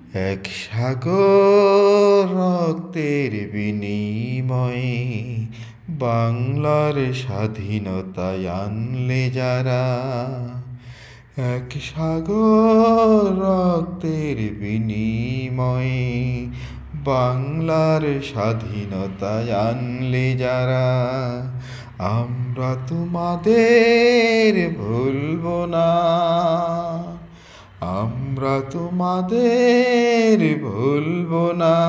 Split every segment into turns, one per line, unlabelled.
এক সাগর রক্তের বিনিময়ে বাংলার স্বাধীনতায় আনলে যারা, এক সাগর রক্তের বিনিময়ে বাংলার স্বাধীনতায় আনলে যারা, আমরা তোমাদের ভুলব না, আমরা তোমাদের ভুলব না।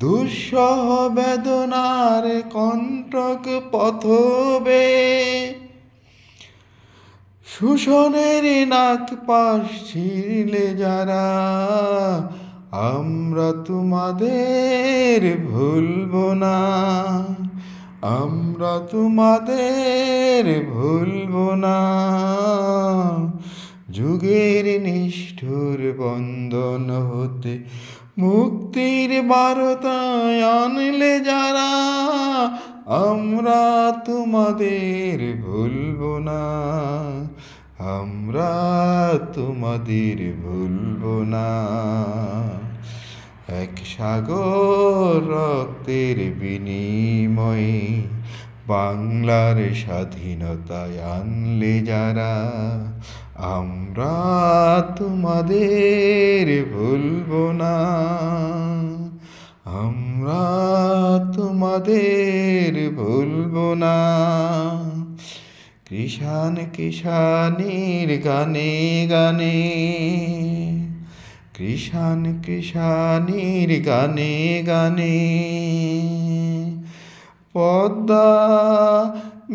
দুঃসহ বেদনার কণ্টক পথবে শোষণের নাক পাশ ছিঁড়লে যারা, আমরা তোমাদের ভুলব না, আমরা তোমাদের ভুলব না। যুগের নিষ্ঠুর বন্ধন হতে মুক্তির বারতায় আনলে যারা, আমরা তোমাদের ভুলব না, আমরা তোমাদের ভুলব না। এক সাগর রক্তের বিনিময়ে বাংলার স্বাধীনতায় আনলে যারা, আমরা তোমাদের ভুলব না, আমরা তোমাদের ভুলব না। কৃষাণ কিষাণীর গানে গানে, কৃষাণ কিষাণীর গানে গানে, পদ্মা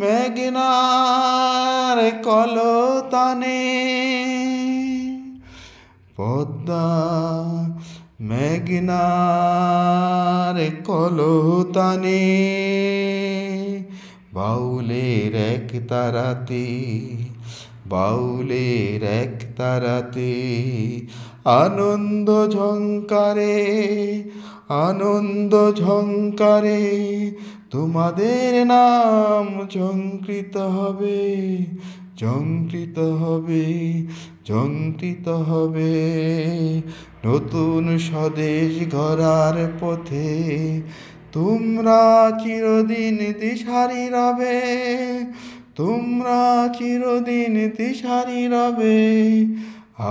মেঘনার কলতানে, পদ্মা মেঘনার কলতানে, বাউলের এক তারাতে, বাউলের এক তারাতে, আনন্দ ঝংকারে, আনন্দ ঝংকারে তোমাদের নাম ঝংকৃত হবে, ঝংকৃত হবে, ঝংকৃত হবে। নতুন স্বদেশ গড়ার পথে তোমরা চিরদিন দিশারি রবে, তোমরা চিরদিন দিশারি রবে।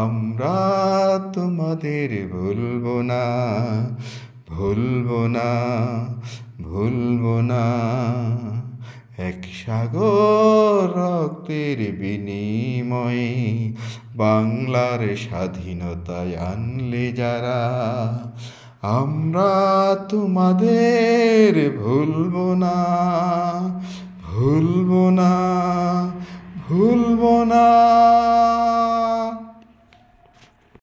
আমরা তোমাদের ভুলব না, ভুলব না, ভুলব না। এক সাগর রক্তের বিনিময়ে বাংলার স্বাধীনতায় আনলে যারা, আমরা তোমাদের ভুলব না, ভুলব না, ভুলব না।